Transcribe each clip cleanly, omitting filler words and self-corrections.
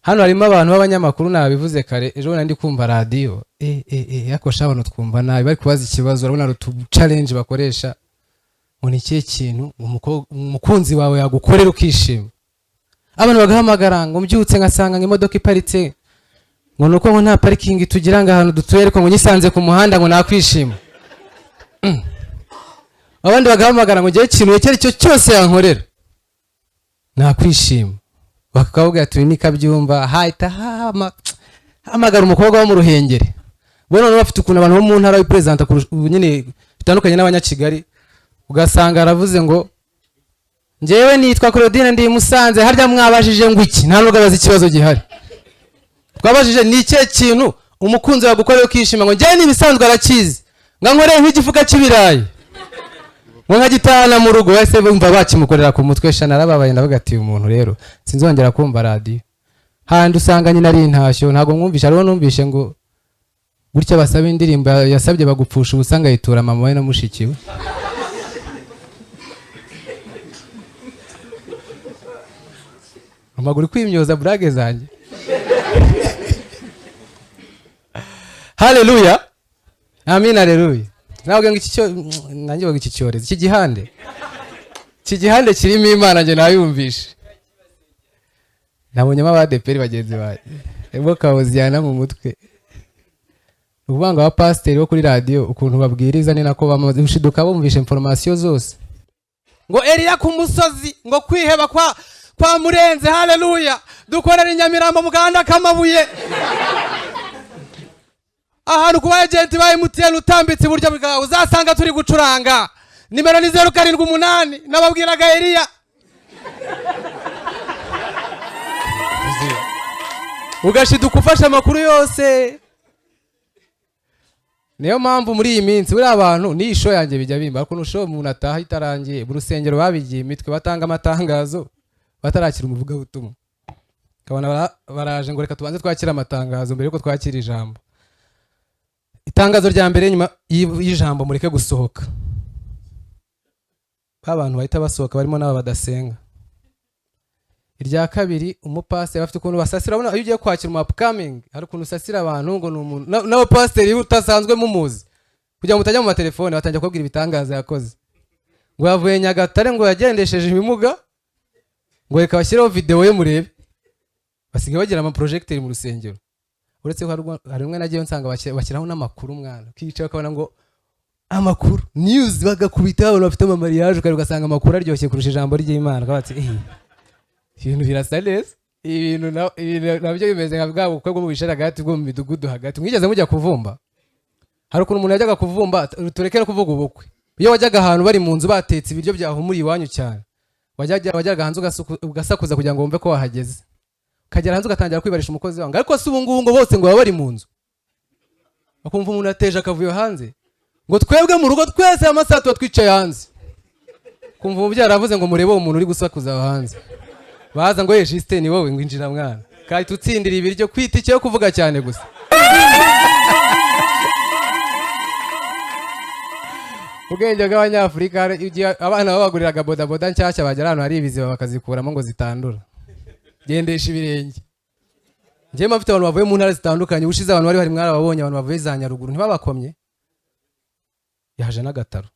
hano harimo abantu b'abanyamakuru nabivuze kare ejo nandi kumva radio yakosha abantu twumva nabi bari kubaza ikibazo urabona rutu challenge bakoresha ngo ni kiye kintu umukunzi wawe yagukorera ukishima abantu bagahamagara ngo mbyutse ngasanga imodoka iparitse ngo nuko ngo nta parking tugira ngo ahantu dutuye ariko ngo nyisanze ku muhanda ngo nakwishima abandi bagahamagara ngo giye kintu yekere cyo cyose yankorera nakwishima bakavuga ati ni kabyumva hahita hamagara umukobwa wo mu Ruhengeri bona no bafite ukuntu abantu bo mu ntara y'Ipresenta nyine bitandukanye n'abanyakigali ugasanga aravuze ngo njewe nitwa Claudine ndi Musanze harya mwabajije ngo iki nta nubwo abaza ikibazo gihari twabajije ni cye kintu umukunzi wagukorera ukishima ngo njewe nibisanzwe arakizi ngankoreye nk'igifuka cy'ibirayi ngo nkagitana mu rugo wese bumva bakimukorera ku mutwe shana rababaye ndavuga ati umuntu rero sinzongera kumva radio handi usanga nyina ari intashyo ntago mwumvisha rero numvishe ngo gutya basaba indirimbo yasabye bagupfusha ubusanga yitura mama we na mushikiwe amaguru kwimyoza brage zanjye haleluya amen haleluya navuga ngo iki cyo nanjye baga iki cyoreze iki gihande kirimo Imana nje nayumvishe nabonyemo abadeperi bagenzi baje ebo kawuziyana mu mutwe ubanga wa pasteur wo kuri radio ukuntu babwiriza ni nako bamaze gushiduka bumvishe information zose ngo Eliya ku musozi ngo kwiheba kwa murenze haleluya dukorera Nyamirambo mu Gahanda kamabuye ahantu kuba agent ba MTN utambitse buryo bwawe uzasanga turi gucuranga nimero ni 078 nababwiraga Eliya ugashiduka ufasha amakuru yose niyo mpamvu muri iyi minsi buri abantu ni isho yanjye bijya bimba ariko nusho umuntu ataha itarangiye mu rusengero babigiye imitwe batanga amatangazo batarakira umuvuga butumwa kabana baraje ngo reka tubanze twakira amatangazo mbere yuko twakira ijambo itangazo rya mbere nyuma y'ijambo mureke gusohoka abantu bahita basohoka barimo n'aba badasenga irya kabiri umupasiteri bafite ukuntu basasira abona iyo ugiye kwakira mu upcoming hari ukuntu usasira abantu ngo n'umuntu n'abapasiteri utasanzwe mumuzi kugira ngo mutajya mu matelefone batangiye kubwira ibitangaza yakoze ngo yavuye Nyagatare ngo yagendesheje ibimuga ngo reka bashyiraho video ye murebe basigaye bagira ama projecteur mu rusengero uretse ko hari umwe nagiye nsanga bashyiraho n'amakuru mwana kicaye akabona ngo amakuru news bagakubita abantu bafite ama mariage ugasanga amakuru aryoshye kurusha ijambo ry'Imana kabatse ibintu birasa neza ibintu nabyo bimeze nka bwa bukwe bwo mu bisharagati bwo mu midugudu hagati mwigeze mujya kuvumba hari ukuntu umuntu yajyaga kuvumba turekera kuvuga ubukwe iyo wajyaga ahantu bari mu nzu batetse ibiryo byahumuriye iwanyu cyane wajyaga hanze ugasakuza kugira ngo wumve ko wahageze ukagera hanze ugatangira kwibarisha umukozi wangu ariko si ubungubu ngo bose ngo baba bari mu nzu bakumva umuntu ateje akavuyo hanze ngo twebwe mu rugo twese amasaha tuba twicaye hanze kumva umubyeyi aravuze ngo murebe uwo muntu uri gusakuza aho hanze baza ngo Justin ni wowe ngwinjira mwana kandi tutsindira ibiryo kwitike yo kuvuga cyane gusa ubwenge bw'Abanyafurika abana babaguriraga bodaboda nshyashya bagera hano hari ibiziba bakazikuramo ngo zitandura gendesha ibirenge njye mafite abantu bavuye mu ntara zitandukanye ushize abantu bari mwara babonye abantu bavuye za Nyaruguru ntibabakomye yaje n'agataro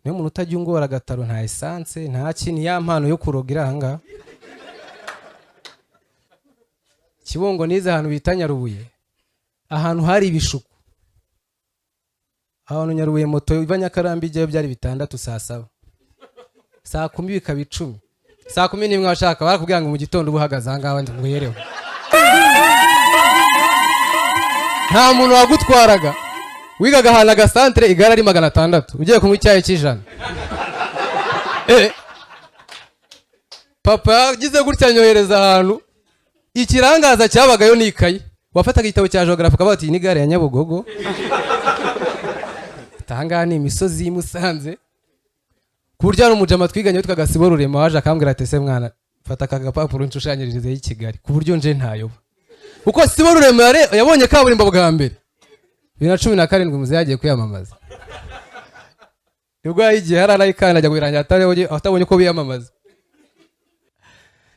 niyo umuntu utajya ungora agataro nta essence nta kintu ya mpano yo kurogira hanga Kibongo nize ahantu bita Nyarubuye ahantu hari ibishuko ahantu Nyarubuye moto iva Nyakarambi ijyayo byari 6 saa 10 bikaba 10 saa 10 nimwe bashaka barakubwira ngo mu gitondo ubuhagaze hanga abandi nguhereho nta muntu wagutwaraga wigaga hana ga centre igara ari 600 ugiye kunywa icyayi cy'ijana papa yagize gutya nyohereza ahantu ikirangaza cyabagayo nikaye wafataga igitabo cya geography kabati ni gare ya Nyabugogo tanga ni imisozi y'Imusanze kurya n'umujama twiganye witwa Sibo Rurema waje akambwira ati se mwana fata akagapapuro nshushanyirize y'i Kigali ku buryo nje ntayoba uko Sibo Rurema yabonye kaburimbo bwa mbere 2017 muze yagiye kwiyamamaza nibwo yagiye hararayikana ajya kubirangira atabonye ko biyamamaza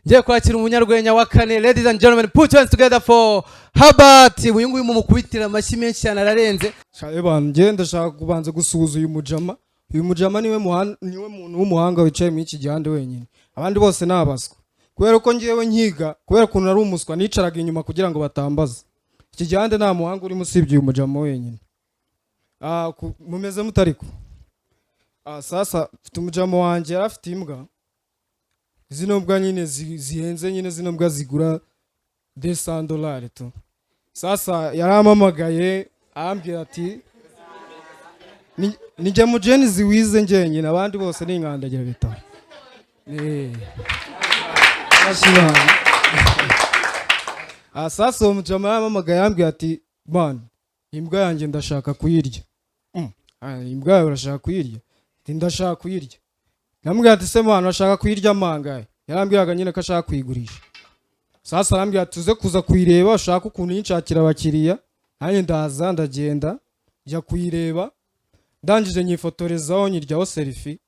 ngiye kwakira umunyarwenya wa kane. Ladies and gentlemen, put your hands together for Herbert. Uyu nguyu mumukubitira amashyi menshi cyane ararenze. Ngiye ndashaka kubanza gusuhuza uyu mujama. Uyu mujama niwe muntu w'umuhanga wicaye muri iki gihande wenyine, abandi bose nabaswa. Kubera ko ngiyewe nkiga, kubera ko nari umuswa nicaraga inyuma kugira ngo batambaza. Iki gihande nta muhanga urimo usibye uyu mujama wenyine. Mumeze mutariko. Sasa mfite umujama wanje yarafite imbwa. Zino mbwa nyine zihenze nyine, zino mbwa zigura $200 tu. Sasa yaramamagaye ambwira ati nijya mu jeni ziwize ngenyine, abandi bose ni nkandagira bitabo. Sasa umujama yaramamagaye ambwira ati man, imbwa yanjye ndashaka kuyirya. Imbwa yawe urashaka kuyirya? Ndashaka kuyirya. Namubwira ati se man, urashaka kuyirya mangaye? Yarambwiraga nyine ko ashaka kuyigurisha. Sasa arambwira ati tuze kuza kuyireba, ushaka ukuntu yinshakira abakiriya. Nanjye ndaza ndagenda njya kuyireba, ndangije nyifotorezaho nyiryaho selfie.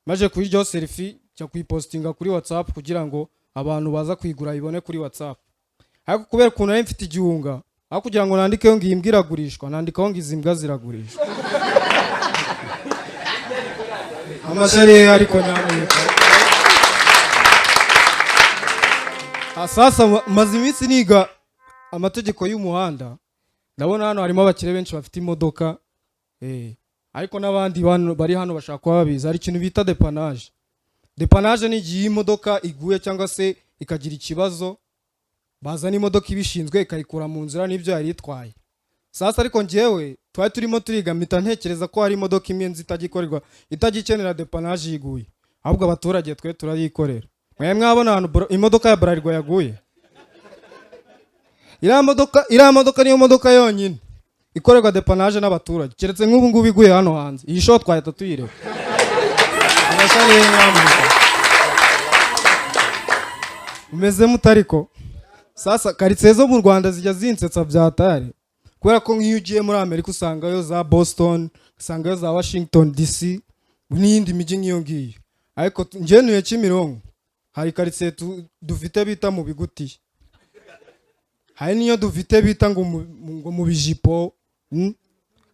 Maje kuyiryaho selfie njya kuyipostinga kuri WhatsApp kugira ngo abantu baza kuyigura ibone kuri WhatsApp. Ariko kubera ukuntu nari mfite igihunga, aho kugira ngo nandikeho ngo iyi mbwa iragurishwa, nandikaho ngo izi mbwa ziragurishwa. Amashari ariko nyamuneka. Sasa maze iminsi niga amategeko y'umuhanda, ndabona hano harimo abakire benshi bafite imodoka, ariko n'abandi bari hano bashaka kuba babizi. Hari ikintu bita depanage. Depanage ni igihe imodoka iguye cyangwa se ikagira ikibazo, bazana imodoka ibishinzwe ikayikura mu nzira n'ibyo yari itwaye. Sasa ariko ngewe twari turimo turiga mpita ntekereza ko hari imodoka imwe itagikorerwa, itagikenera depanage yiguye, ahubwo abaturage twe turayikorera. Mwabona ahantu imodoka ya Bralirwa yaguye? Iriya modoka niyo modoka yonyine ikorerwa depanage n'abaturage, keretse nk'ubu ngubu iguye hano hanze, iyi show twahita tuyireba. Umeze mutariko. Sasa karitsiye zo mu Rwanda zijya zinsetsa byatare, kubera ko nk'iyo ugiye muri Amerika usangayo za Boston, usangayo za Washington DC n'iyindi mijyi nk'iyo ngiyo. Ariko njye ntuye Kimironko, hari karitsiye dufite bita mu Bigutiye, hari niyo dufite bita ngo mu Bijipo,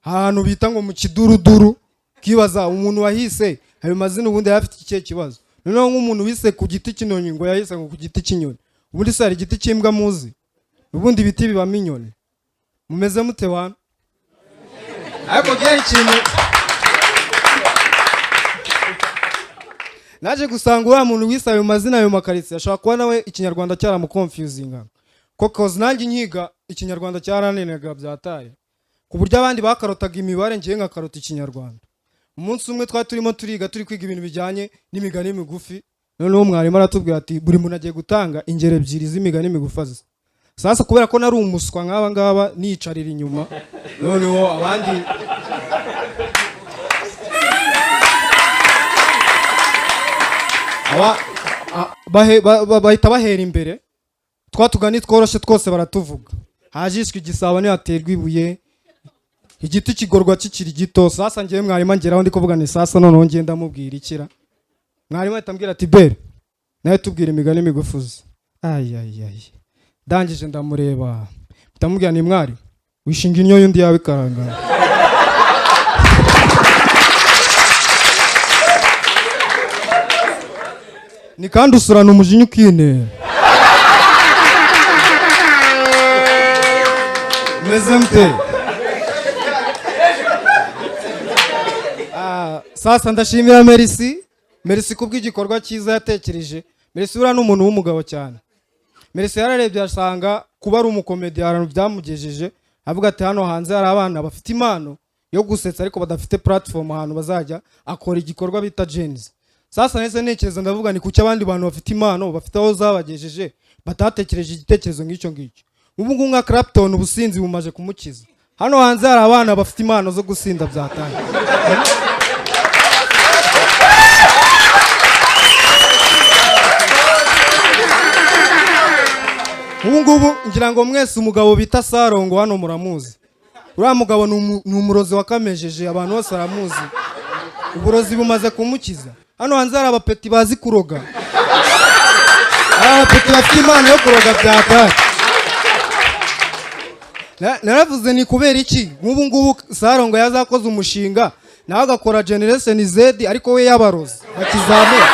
ahantu bita ngo mu Kiduruduru. Kibaza umuntu wahise ayo mazina ubundi yafite ikihe kibazo? Noneho nk'umuntu wise ku giti cy'inyoni ngo yahise ngo ku giti cy'inyoni, ubundi se hari igiti cy'imbwa muzi? Ubundi biti bibamo inyoni. Mumeze mute wana? Ariko byari ikintu naje gusanga uriya muntu wise ayo mazina ayo makaritsiye ashobora kuba nawe ikinyarwanda cyaramuconfusinga, kuko nanjye nkiga ikinyarwanda cyaranenega byataye, ku buryo abandi bakarotaga imibare ngiye nkakarota ikinyarwanda. Umunsi umwe twari turimo turiga turi kwiga ibintu bijyanye n'imigani migufi, noneho mwarimu aratubwira ati buri muntu agiye gutanga ingero ebyiri z'imigani migufi. Sasa kubera ko nari umuswa nk'aba ngaba nicarira inyuma, noneho abandi bahita bahera imbere, twatugani tworoshye twose baratuvuga. Hajishwe igisabo ntihaterwa ibuye, igiti kigorwa kikiri gito. Sasa ngiye mwarimu ngeraho ndi kuvuga ni sasa noneho ngiye ndamubwira ikira. Mwarimu ahita ambwira ati bere nawe tubwira imigani migufuze. Ndangije ndamureba ndamubwira ni mwari wishinga inyo yundi yawe karanga. Ni kandi usurana umujinya ukine. Meze mte. Sasa ndashimira Merci kubw'igikorwa cyiza yatekereje. Merci ura n'umuntu w'umugabo cyane. Merci yararebye asanga kuba ari umukomedi arantu byamugejeje, avuga ati hano hanze hari abana bafite impano yo gusetsa ariko badafite platform ahantu bazajya akora igikorwa bita Genes. Sasa nese nekereza ndavuga ni kuki abandi bantu bafite impano bafite aho zabagejeje batatekereje igitekerezo ngicyo ngicyo. Ubu ngubu nka Clapton ubusinzi bumaje kumukiza. Hano hanze hari abana bafite impano zo gusinda byatanye. Ubu ngubu ngira ngo mwese umugabo bita Sarongo hano muramuzi. Uriya mugabo ni umurozi wakamejeje, abantu bose aramuzi. Uburozi bumaze kumukiza. Hano hanze hari abapeti bazi kuroga. abapeti bafite impano yo kuroga byatari. Naravuze ni kubera iki nk'ubu ngubu Sarongo yazakoze umushinga nawe agakora Generation Z ariko we yabarozi bakizamuka.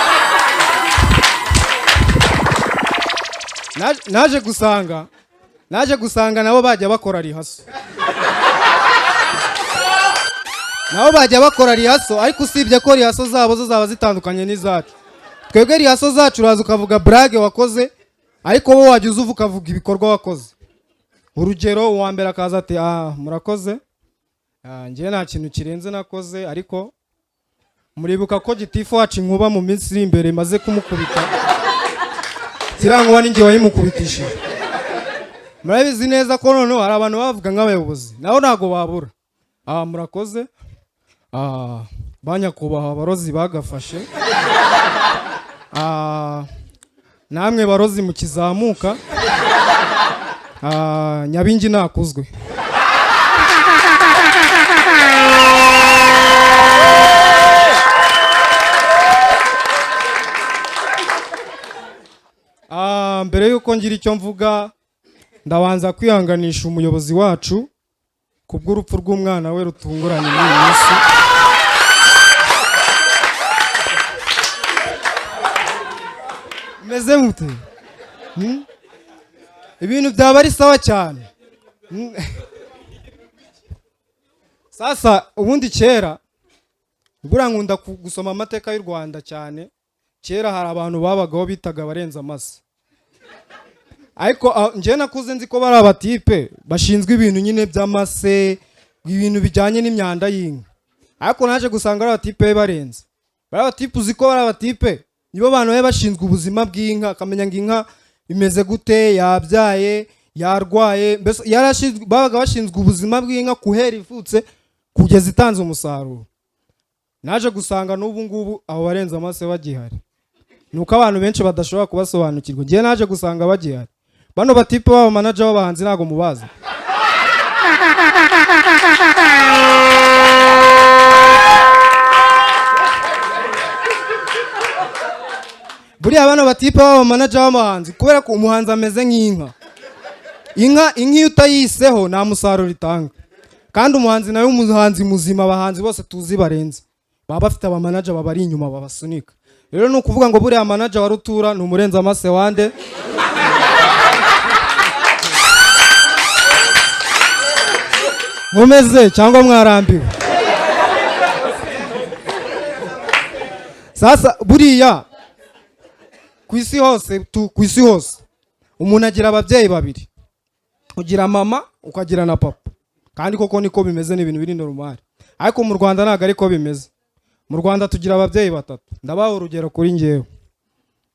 naje gusanga nabo bajya bakora rihaso. Ariko usibye ko rihaso zabo zo zaba zitandukanye n'izacu. Twebwe rihaso zacu uraza ukavuga brage wakoze ariko wowe wajya uzuva ukavuga ibikorwa wakoze. Urugero uwa mbere akaza ati murakoze, njye nta kintu kirenze nakoze ariko muribuka ko gitifu wacu inkuba mu minsi iri imbere maze kumukubita zirankuba ninjye wayimukubitishije. Murabizi neza ko noneho hari abantu bavuga nk'abayobozi nabo ntago babura. Murakoze, banyakubahwa abarozi bagafashe, namwe barozi mukizamuka, Nyabingi nakuzwe. Mbere yuko ngira icyo mvuga ndabanza kwihanganisha umuyobozi wacu kubw'urupfu rw'umwana we rutunguranye muri iyi minsi. Meze mute? Ibintu byaba ari sawa cyane. Sasa ubundi kera bura nkunda gusoma amateka y'u Rwanda cyane. Kera hari abantu babagaho bitaga barenza amase. Ariko nje nakuze nzi ko bari abatipe bashinzwe ibintu nyine by'amase, ibintu bijyanye n'imyanda y'inka. Ariko naje gusanga ari abatipe barenze. Bari abatipe uzi ko bari abatipe nibo bantu baba bashinzwe ubuzima bw'inka, akamenya ngo inka imeze gute, yabyaye, yarwaye, mbese babaga bashinzwe ubuzima bw'inka kuhera ivutse kugeza itanze umusaruro. Naje gusanga n'ubu ngubu abo barenza amase bagihari. Nuko abantu benshi badashobora kubasobanukirwa. Ngiye naje gusanga bagihari. Bano batipe baba manager w'abahanzi ntago mubazi. Buriya bano batipe baba manager w'abahanzi kubera ko umuhanzi ameze nk'inka. Inka iyo utayiseho nta musaruro itanga. Kandi umuhanzi nawe umuhanzi muzima abahanzi bose tuzi barenze. Baba bafite aba manager babari inyuma babasunika. Rero no kuvuga ngo buriya manager wa rutura n'umurenza amase wande. Mumeze cyangwa mwarambiwe. Sasa buriya ku isi hose umuntu agira ababyeyi babiri. Ugira mama ukagira na papa. Kandi koko niko bimeze n'ibintu biri normal. Ariko mu Rwanda ntago ariko bimeze. Mu Rwanda tugira ababyeyi batatu. Ndabaha urugero kuri njyewe.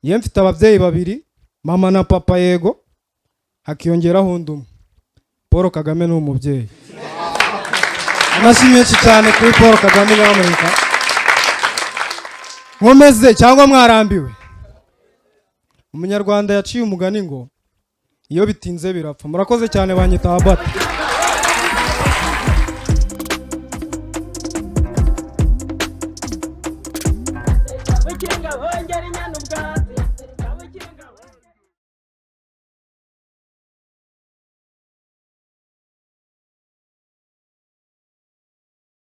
Ye mfite ababyeyi babiri, mama na papa yego, hakiyongeraho undi umwe. Paul Kagame ni umubyeyi. Amashimwe cyane kuri Paul Kagame n'Amerika. Nkomeze cyangwa mwarambiwe. Umunyarwanda yaciye umugani ngo iyo bitinze birapfa. Murakoze cyane banyita abata.